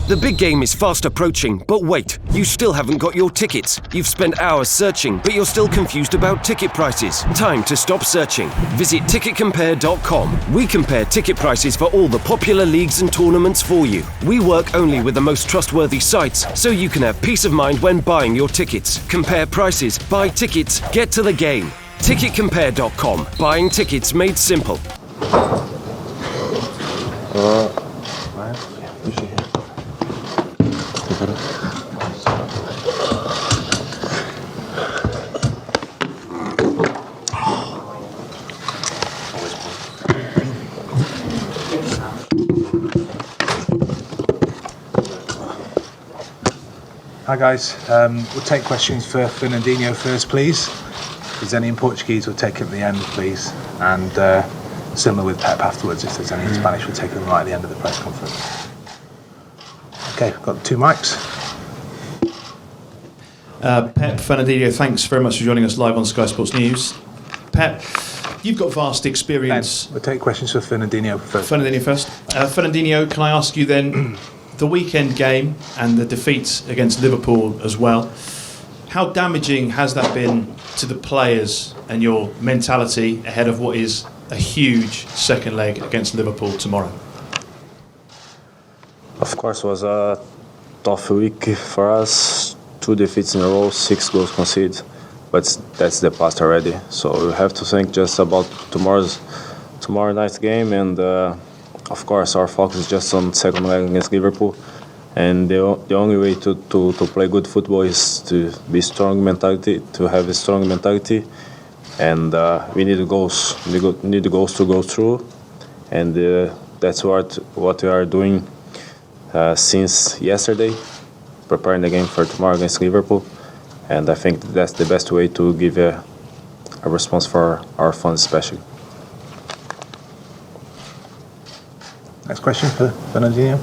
The big game is fast approaching, but wait, you still haven't got your tickets. You've spent hours searching, but you're still confused about ticket prices. Time to stop searching. Visit ticketcompare.com. We compare ticket prices for all the popular leagues and tournaments for you. We work only with the most trustworthy sites, so you can have peace of mind when buying your tickets. Compare prices, buy tickets, get to the game. Ticketcompare.com. Buying tickets made simple. Hi guys, we'll take questions for Fernandinho first, please. If there's any in Portuguese, we'll take it at the end, please. And similar with Pep afterwards, if there's any in Spanish, we'll take them right at the end of the press conference. Okay, we've got 2 mics. Pep, Fernandinho, thanks very much for joining us live on Sky Sports News. Pep, you've got vast experience. We'll take questions for Fernandinho first. Fernandinho first. Fernandinho, can I ask you then, the weekend game and the defeat against Liverpool as well, how damaging has that been to the players and your mentality ahead of what is a huge second leg against Liverpool tomorrow? Of course, it was a tough week for us. 2 defeats in a row, 6 goals conceded, but that's the past already. So we have to think just about tomorrow night's game, and of course our focus is just on second leg against Liverpool. And the only way to play good football is to be strong mentality, to have a strong mentality, and we need the goals. We need the goals to go through, and that's what we are doing since yesterday, preparing the game for tomorrow against Liverpool. And I think that's the best way to give a response for our fans, especially. Next question for Fernandinho.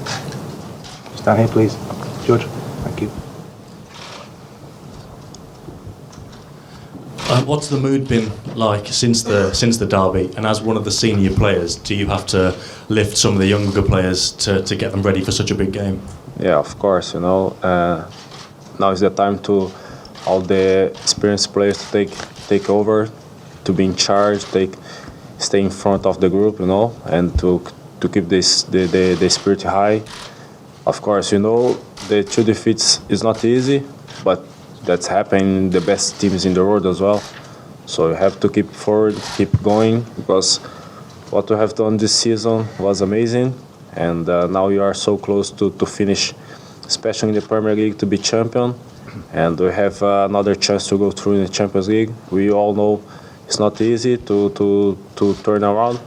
Stand here, please. George, thank you. What's the mood been like since the derby? And as one of the senior players, do you have to lift some of the younger players to get them ready for such a big game? Yeah, of course. Now is the time to all the experienced players to take over, to be in charge, stay in front of the group, and to keep the spirit high. Of course, the 2 defeats is not easy, but that's happening in the best teams in the world as well. So you have to keep forward, keep going, because what we have done this season was amazing, and now we are so close to finish, especially in the Premier League, to be champion, and we have another chance to go through in the Champions League. We all know it's not easy to turn around,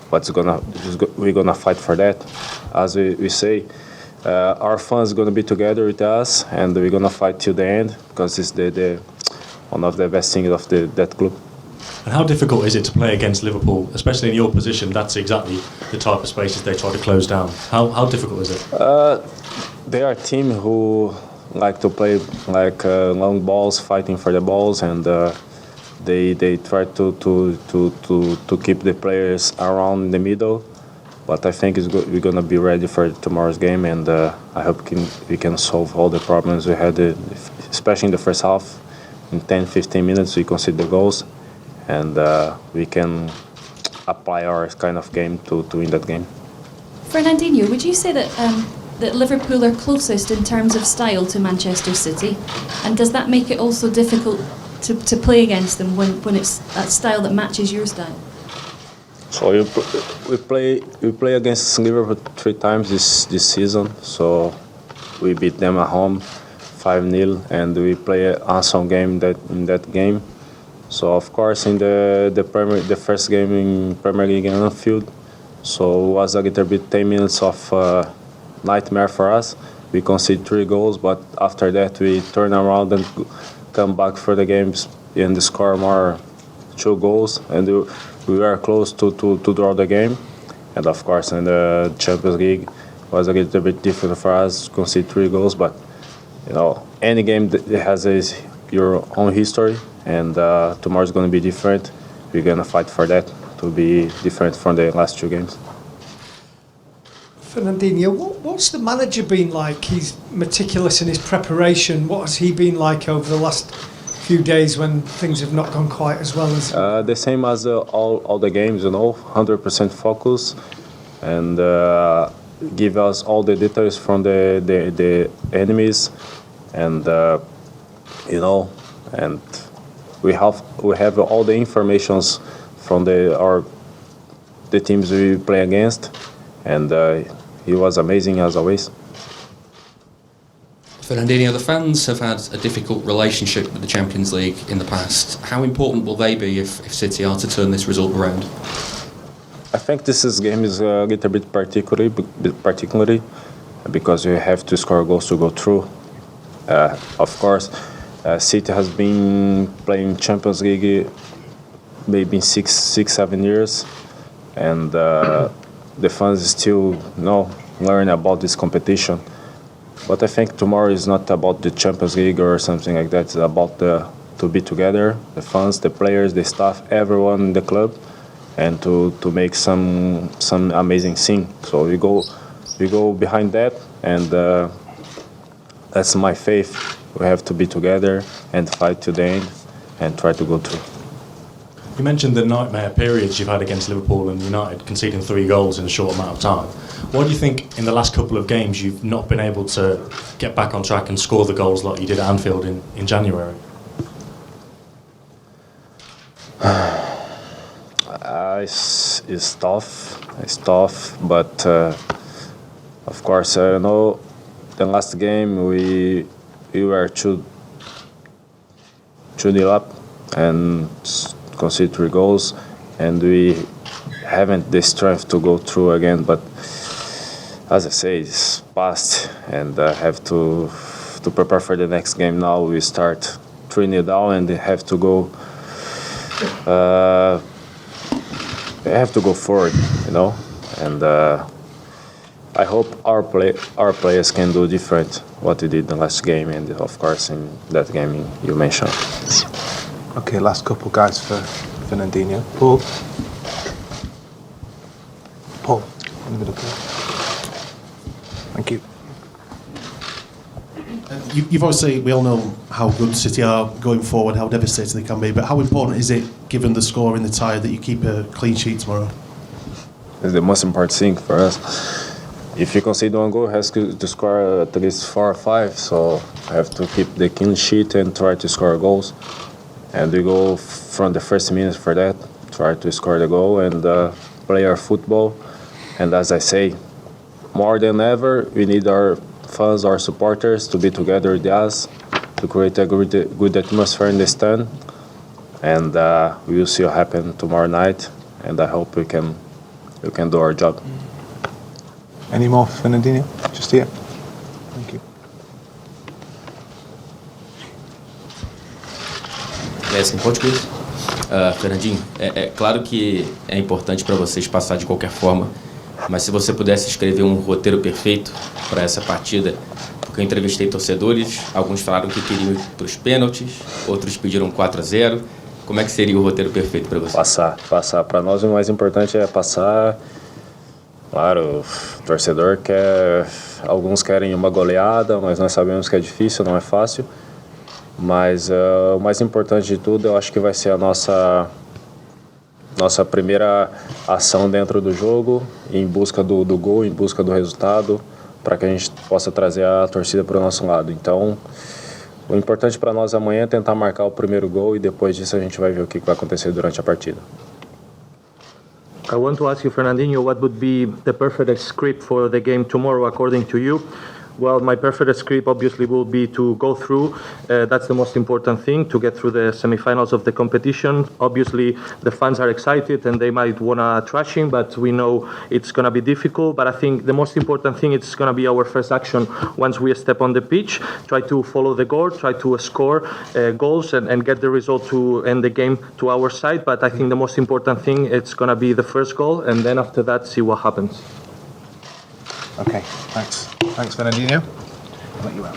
but we're gonna fight for that. As we say, our fans are gonna be together with us, and we're gonna fight till the end, because it's the one of the best things of that club. And how difficult is it to play against Liverpool, especially in your position? That's exactly the type of spaces they try to close down. How difficult is it? They are a team who like to play long balls, fighting for the balls, and they try to keep the players around the middle. But I think we're gonna be ready for tomorrow's game, and I hope we can solve all the problems we had, especially in the first half. In 10-15 minutes, we concede the goals, and we can apply our kind of game to win that game. Fernandinho, would you say that that Liverpool are closest in terms of style to Manchester City, and does that make it also difficult to play against them when it's that style that matches your style? So we play against Liverpool 3 times this season. So we beat them at home 5-0, and we play an awesome game in that game. So of course in the first game in Premier League in Anfield, so it was a little bit 10 minutes of nightmare for us. We conceded 3 goals, but after that we turn around and come back for the games and score more 2 goals, and we were close to draw the game. And of course in the Champions League was a little bit different for us to concede 3 goals, but any game that has your own history, and tomorrow's going to be different. We're going to fight for that to be different from the last 2 games. Fernandinho, what's the manager been like? He's meticulous in his preparation. What has he been like over the last few days when things have not gone quite as well as... The same as all the games, 100% focus, and give us all the details from the enemies, and and we have all the informations from the teams we play against, and he was amazing as always. Fernandinho, the fans have had a difficult relationship with the Champions League in the past. How important will they be if City are to turn this result around? I think this game is a little bit particularly because you have to score goals to go through. Of course, City has been playing Champions League maybe 6-7 years, and the fans still learn about this competition. But I think tomorrow is not about the Champions League or something like that. It's about to be together, the fans, the players, the staff, everyone in the club, and to make some amazing thing. So we go behind that, and that's my faith. We have to be together and fight to the end and try to go through. You mentioned the nightmare periods you've had against Liverpool and United, conceding 3 goals in a short amount of time. Why do you think in the last couple of games you've not been able to get back on track and score the goals like you did at Anfield in January? It's tough, but of course, the last game we were 2-0 up and concede 3 goals, and we haven't the strength to go through again. But as I say, it's past, and I have to prepare for the next game. Now we start 3-0 down, and they have to go. They have to go forward, and I hope our players can do different what they did in the last game, and of course in that game you mentioned. Okay, last couple guys for Fernandinho. Paul, in the middle. Thank you. You've obviously, we all know how good City are going forward, how devastating they can be, but how important is it, given the score in the tie, that you keep a clean sheet tomorrow? It's the most important thing for us. If you concede 1 goal, it has to score at least 4 or 5, so I have to keep the clean sheet and try to score goals. And we go from the first minute for that, try to score the goal and play our football. And as I say, more than ever, we need our fans, our supporters to be together with us, to create a good atmosphere in the stand. And we will see what happens tomorrow night, and I hope we can do our job. Any more, Fernandinho? Just here. Thank you. Yes, em português. Fernandinho, é claro que é importante para vocês passar de qualquer forma, mas se você pudesse escrever um roteiro perfeito para essa partida, porque eu entrevistei torcedores, alguns falaram que queriam ir para os pênaltis, outros pediram 4-0. Como é que seria o roteiro perfeito para você? Passar. Para nós o mais importante é passar. Claro, o torcedor quer, alguns querem uma goleada, mas nós sabemos que é difícil, não é fácil. Mas o mais importante de tudo, eu acho que vai ser a nossa primeira ação dentro do jogo, em busca do gol, em busca do resultado, para que a gente possa trazer a torcida para o nosso lado. Então, o importante para nós amanhã é tentar marcar o primeiro gol, e depois disso a gente vai ver o que vai acontecer durante a partida. I want to ask you, Fernandinho, what would be the perfect script for the game tomorrow, according to you? Well, my perfect script obviously will be to go through. That's the most important thing, to get through the semi-finals of the competition. Obviously, the fans are excited and they might want to trashing, but we know it's going to be difficult. But I think the most important thing is going to be our first action once we step on the pitch. Try to follow the goal, try to score goals and get the result to end the game to our side. But I think the most important thing, it's going to be the first goal, and then after that, see what happens. Okay, thanks. Thanks, Fernandinho. I'll let you out.